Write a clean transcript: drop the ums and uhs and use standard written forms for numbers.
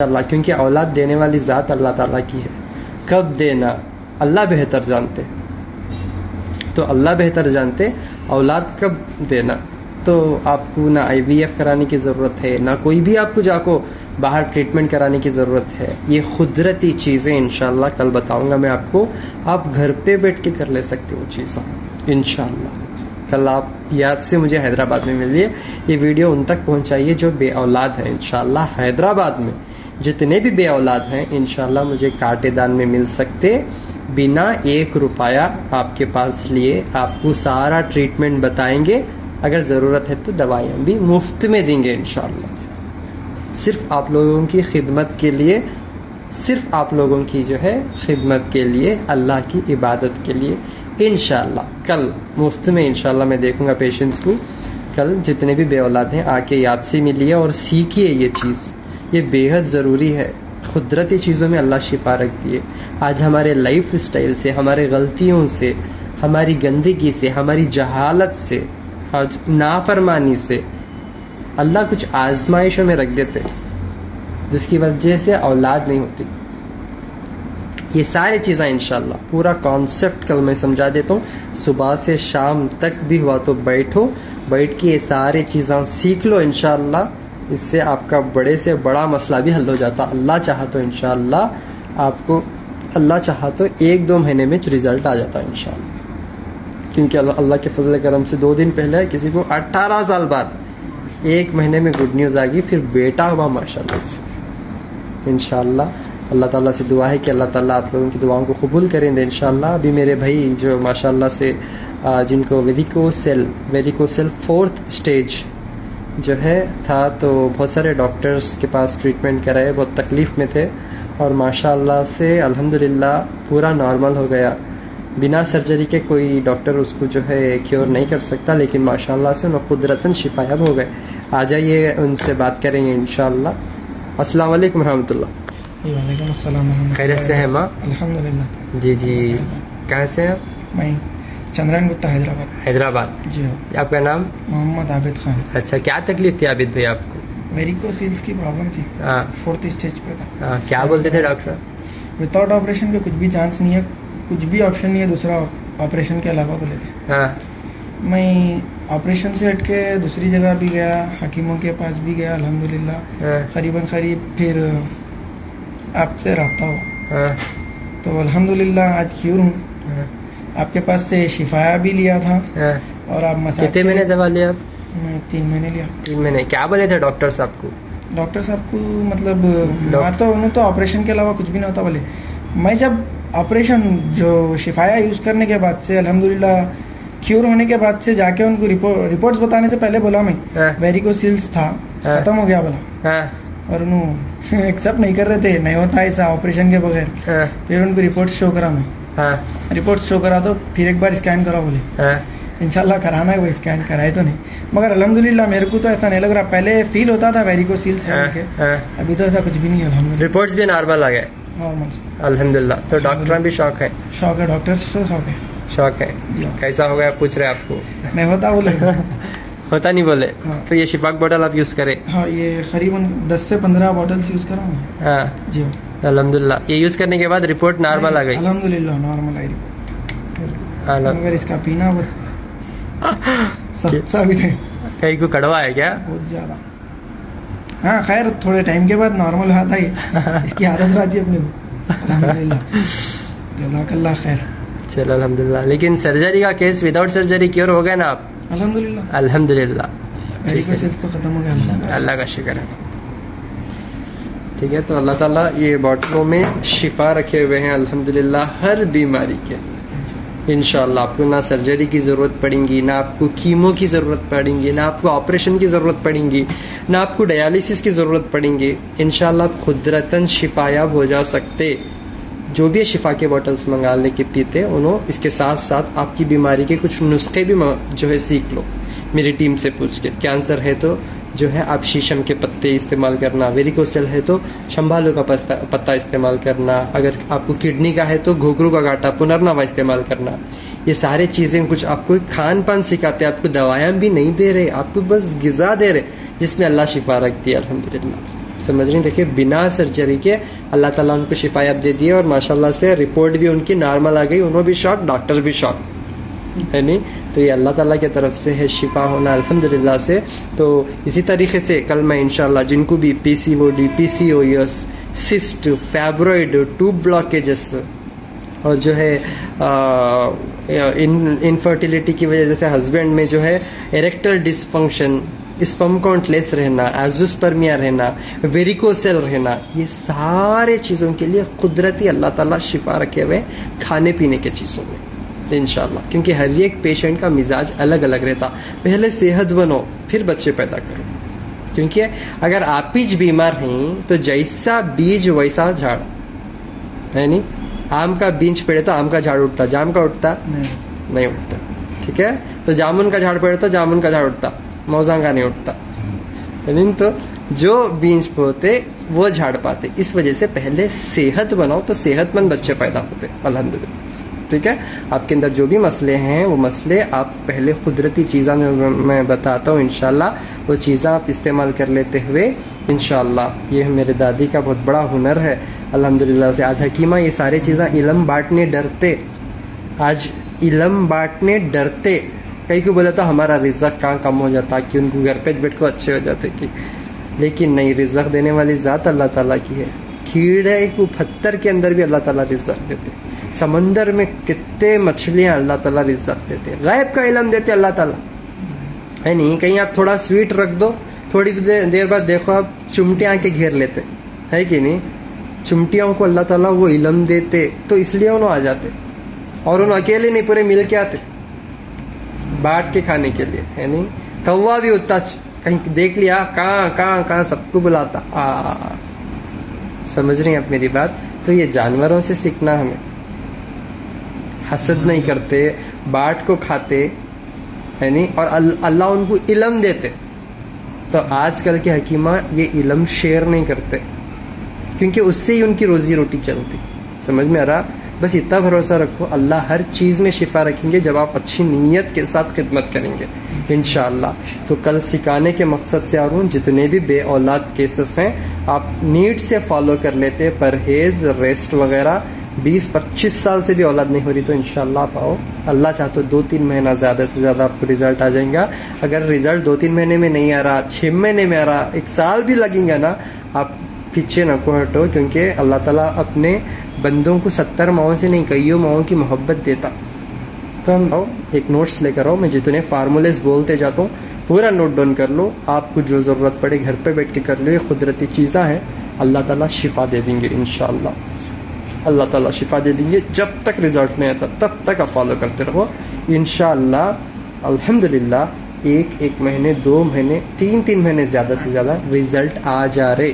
اللہ، کیونکہ اولاد دینے والی ذات اللہ تعالیٰ کی ہے. کب دینا اللہ بہتر جانتے، تو اللہ بہتر جانتے اولاد کب دینا. تو آپ کو نہ آئی وی ایف کرانے کی ضرورت ہے، نہ کوئی بھی آپ کو جا کو باہر ٹریٹمنٹ کرانے کی ضرورت ہے. یہ قدرتی چیزیں انشاءاللہ کل بتاؤں گا میں آپ کو، آپ گھر پہ بیٹھ کے کر لے سکتے ہو چیزیں انشاءاللہ. کل آپ یاد سے مجھے حیدرآباد میں ملیے، یہ ویڈیو ان تک پہنچائیے جو بے اولاد ہیں. انشاءاللہ حیدرآباد میں جتنے بھی بے اولاد ہیں انشاءاللہ مجھے کاٹے دان میں مل سکتے، بنا 1 روپیہ آپ کے پاس لیے. آپ کو سارا ٹریٹمنٹ بتائیں گے، اگر ضرورت ہے تو دوائیاں بھی مفت میں دیں گے انشاءاللہ. صرف آپ لوگوں کی خدمت کے لیے، صرف آپ لوگوں کی جو ہے خدمت کے لیے، اللہ کی عبادت کے لیے انشاءاللہ. کل مفت میں انشاءاللہ میں دیکھوں گا پیشنٹس کو. کل جتنے بھی بے اولاد ہیں آ کے یاد سے ملیے اور سیکھیے یہ چیز، یہ بے حد ضروری ہے. قدرتی چیزوں میں اللہ شفا رکھتی ہے. آج ہمارے لائف اسٹائل سے، ہمارے غلطیوں سے، ہماری گندگی سے، ہماری جہالت سے، آج نافرمانی سے اللہ کچھ آزمائشوں میں رکھ دیتے جس کی وجہ سے اولاد نہیں ہوتی. یہ ساری چیزیں انشاءاللہ پورا کانسیپٹ کل میں سمجھا دیتا ہوں. صبح سے شام تک بھی ہوا تو بیٹھ کے یہ ساری چیزیں سیکھ لو انشاءاللہ. اس سے آپ کا بڑے سے بڑا مسئلہ بھی حل ہو جاتا. اللہ چاہا تو انشاءاللہ آپ کو، اللہ چاہا تو 1-2 مہینے میں رزلٹ آ جاتا ہے انشاءاللہ. کیونکہ اللہ کے فضل کرم سے 2 دن پہلے کسی کو 18 سال بعد 1 مہینے میں گڈ نیوز آ گئی، پھر بیٹا ہوا ماشاءاللہ سے انشاءاللہ. اللہ تعالیٰ سے دعا ہے کہ اللہ تعالیٰ آپ لوگوں کی دعاؤں کو قبول کریں دے انشاءاللہ. ابھی میرے بھائی جو ماشاءاللہ سے جن کو ویریکوسیل 4th اسٹیج جو ہے تھا، تو بہت سارے ڈاکٹرز کے پاس ٹریٹمنٹ کرائے، بہت تکلیف میں تھے، اور ماشاءاللہ سے الحمدللہ پورا نارمل ہو گیا. بنا سرجری کے کوئی ڈاکٹر اس کو جو ہے کیور نہیں کر سکتا، لیکن ماشاءاللہ سے انہوں قدرتاً شفایاب ہو گئے. آ جائیے ان سے بات کریں گے انشاءاللہ. السلام علیکم رحمۃ اللہ. وعلیکم السلام. خیریت سے ہیں ماں؟ الحمدللہ. جی کہاں سے ہیں آپ؟ میں چندران گٹا حیدرآباد. جی. آپ کا نام؟ محمد عابد خان. اچھا، کیا تکلیف تھی عابد بھائی آپ کو؟ ویریکوسیلز کی پرابلم تھی. 4th اسٹیج پہ تھا. کیا بولتے تھے ڈاکٹر؟ وداؤٹ آپریشن کے کچھ بھی چانس نہیں ہے، کچھ بھی آپشن نہیں ہے دوسرا آپریشن کے علاوہ بولے تھے. میں آپریشن سے ہٹ کے دوسری جگہ بھی گیا، حکیموں کے پاس بھی گیا الحمدللہ. قریب پھر آپ سے رابطہ ہوا تو الحمدللہ آج کیور ہوں. آپ کے پاس سے شفایا بھی لیا تھا. اور آپ کتنے مہینے دوا لیا آپ؟ میں 3 مہینے لیا. 3 مہینے. کیا بولے تھے ڈاکٹر صاحب کو؟ ڈاکٹر صاحب کو مطلب تو انہوں تو آپریشن کے علاوہ کچھ بھی نہیں ہوتا بولے. میں جب آپریشن جو شفایا یوز کرنے کے بعد سے الحمدللہ کیور ہونے کے بعد سے جا کے ان کو رپورٹس بتانے سے پہلے بولا میں ویریکوسیلز تھا، ختم ہو گیا بولا. اور انہوں ایکسپٹ نہیں کر رہے تھے، نہیں ہوتا ایسا آپریشن کے بغیر. پھر ان کو رپورٹس شو کرا، میں رپورٹس شو کرا تو پھر ایک بار اسکین کرا بولے. انشاءاللہ کرانا ہے، وہ اسکین کرائے تو نہیں، مگر الحمدللہ میرے کو تو ایسا نہیں لگ رہا. پہلے فیل ہوتا تھا ویریکوسیلز کے، ابھی تو ایسا کچھ بھی نہیں ہے الحمدللہ. رپورٹس بھی نارمل آ گئے الحمدللہ. تو ڈاکٹر بھی شوق ہے؟ شوق ہے، ڈاکٹر سے شوق ہے. کیسا ہو گیا پوچھ رہے آپ کو؟ نہیں ہوتا بولے. ہوتا نہیں بولے. تو یہ شفاک بوٹل آپ یوز کریں؟ ہاں، یہ قریباً 10 سے 15 بوٹلس یوز کرا ہوں. جی الحمدللہ. یہ یوز کرنے کے بعد رپورٹ نارمل آ گئی؟ الحمدللہ نارمل آئی رپورٹ. مگر اس کا پینا سستا بھی تھا. کہیں کو کڑوا ہے کیا؟ بہت زیادہ. ہاں خیر تھوڑے ٹائم کے بعد نارمل آتا ہی، اس کی عادت رہتی ہے اپنے کو. الحمدللہ جزاک اللہ خیر. چلو الحمدللہ. لیکن سرجری کا کیس وداؤٹ سرجری کیور ہو گئے نا آپ؟ الحمدللہ. الحمدللہ تو ختم ہو گیا. اللہ کا شکر ہے. ٹھیک ہے. تو اللہ تعالیٰ یہ باٹلوں میں شفا رکھے ہوئے ہیں الحمدللہ ہر بیماری کے. انشاءاللہ آپ کو نہ سرجری کی ضرورت پڑیں گی، نہ آپ کو کیمو کی ضرورت پڑیں گی، نہ آپ کو آپریشن کی ضرورت پڑیں گی، نہ آپ کو ڈیالیسس کی ضرورت پڑیں گی. انشاءاللہ آپ قدرتاً شفایاب ہو جا سکتے. جو بھی شفا کے باٹلس منگا لے کے پیتے انہوں اس کے ساتھ ساتھ آپ کی بیماری کے کچھ نسخے بھی جو ہے سیکھ لو میری ٹیم سے پوچھ کے. کینسر ہے تو جو ہے آپ شیشم کے پتے استعمال کرنا، ویریکوسیل ہے تو شمبالو کا پتا استعمال کرنا، اگر آپ کو کڈنی کا ہے تو گھوگرو کا گاٹا پنرنوا استعمال کرنا. یہ سارے چیزیں کچھ آپ کو کھان پان سکھاتے، آپ کو دوائیاں بھی نہیں دے رہے، آپ کو بس غذا دے رہے جس میں اللہ شفا رکھتی ہے الحمدللہ. سمجھ رہی؟ دیکھیے بنا سرجری کے اللہ تعالیٰ ان کو شفا یاب دے دی اور ماشاءاللہ سے رپورٹ بھی ان کی نارمل آ گئی، انہوں بھی شاک، ڈاکٹر بھی شاک ہے نہیں. تو یہ اللہ تعالیٰ کی طرف سے ہے شفا ہونا الحمدللہ سے. تو اسی طریقے سے کل میں انشاءاللہ جن کو بھی پی سی او ڈی، پی سی او ایس، سسٹ، فیبرائڈ، ٹوب بلاکیجز اور جو ہے انفرٹیلیٹی کی وجہ سے ہسبینڈ میں جو ہے اریکٹل ڈسفنکشن، اسپم کاؤنٹ لیس رہنا، ایزوسپرمیا رہنا، ویریکوسیل رہنا، یہ سارے چیزوں کے لیے قدرتی اللہ تعالیٰ شفا رکھے ہوئے کھانے پینے کے چیزوں میں انشاءاللہ. کیونکہ ہر ایک پیشنٹ کا مزاج الگ الگ رہتا. پہلے صحت بنو پھر بچے پیدا کرو. کیونکہ اگر آپ ہی بیمار ہیں تو جیسا بیج ویسا جھاڑ ہے نہیں. آم کا بیج پڑے تو آم کا جھاڑ اٹھتا، جام کا اٹھتا نہیں اٹھتا. ٹھیک ہے. تو جامن کا جھاڑ پڑے تو جامن کا جھاڑ اٹھتا، موزاں کا نہیں اٹھتا. تو جو بیج پوتے وہ جھاڑ پاتے. اس وجہ سے پہلے صحت بناؤ تو صحت مند بچے پیدا ہوتے الحمدللہ. ٹھیک ہے. آپ کے اندر جو بھی مسئلے ہیں وہ مسئلے آپ پہلے قدرتی چیزاں میں بتاتا ہوں انشاءاللہ وہ چیزاں آپ استعمال کر لیتے ہوئے انشاءاللہ. یہ میرے دادی کا بہت بڑا ہنر ہے الحمدللہ سے. آج حکیمہ یہ سارے چیزیں علم بانٹنے ڈرتے، آج علم بانٹنے ڈرتے. کئی کو بولا تو ہمارا رزق کہاں کم ہو جاتا کہ ان کو گھر پہ بیٹھ کو اچھے ہو جاتے کہ، لیکن نہیں، رزق دینے والی ذات اللہ تعالیٰ کی ہے. کیڑے کو پتھر کے اندر بھی اللہ تعالیٰ رزق دیتے. سمندر میں کتنے مچھلیاں اللہ تعالیٰ رزق دیتے. غیب کا علم دیتے اللہ تعالیٰ ہے نہیں. کہیں آپ تھوڑا سویٹ رکھ دو، تھوڑی دیر بعد دیکھو آپ چمٹیاں کے گھیر لیتے ہے کہ نہیں. چمٹیوں کو اللہ تعالیٰ وہ علم دیتے تو اس لیے انہوں آ جاتے. اور انہوں اکیلے نہیں، پورے مل کے آتے بانٹ کے کھانے کے لیے ہے نہیں. کوا بھی اتنا کہیں دیکھ لیا کہاں کہاں کہاں سب کو بلاتا. سمجھ رہی ہیں آپ میری بات؟ تو یہ جانوروں سے سیکھنا ہمیں. حسد نہیں کرتے، بانٹ کو کھاتے ہے نہیں. اور اللہ ان کو علم دیتے. تو آج کل کے حکیمہ یہ علم شیئر نہیں کرتے کیونکہ اس سے ہی ان کی روزی روٹی چلتی. سمجھ میں آ رہا؟ بس اتنا بھروسہ رکھو اللہ ہر چیز میں شفا رکھیں گے جب آپ اچھی نیت کے ساتھ خدمت کریں گے انشاءاللہ. تو کل سکھانے کے مقصد سے آ رہا ہوں، جتنے بھی بے اولاد کیسز ہیں آپ نیٹ سے فالو کر لیتے، پرہیز، ریسٹ وغیرہ. 20-25 سال سے بھی اولاد نہیں ہو رہی تو انشاءاللہ آپ آؤ. اللہ چاہتے 2-3 مہینہ زیادہ سے زیادہ آپ کو رزلٹ آ جائیں گا. اگر رزلٹ 2-3 مہینے میں نہیں آ رہا، 6 مہینے میں آ رہا، 1 سال بھی لگیں گا نا، آپ پیچھے نہ کو ہٹو. کیونکہ اللہ تعالیٰ اپنے بندوں کو 70 ماؤں سے نہیں، کئیوں ماؤں کی محبت دیتا. تو ہم آؤ ایک نوٹس لے کر آؤ. میں جتنے فارمولیز بولتے جاتا ہوں پورا نوٹ ڈاؤن کر لو. آپ کو جو ضرورت پڑے گھر پہ بیٹھ کے کر لو. یہ قدرتی چیزاں ہیں، اللہ تعالیٰ شفا دے دیں گے انشاءاللہ. اللہ تعالیٰ شفا دے دیں گے. جب تک رزلٹ نہیں آتا تب تک آپ فالو کرتے رہو انشاءاللہ. الحمدللہ 1 مہینے، 2 مہینے، 3 مہینے زیادہ سے زیادہ رزلٹ آ جا رہے.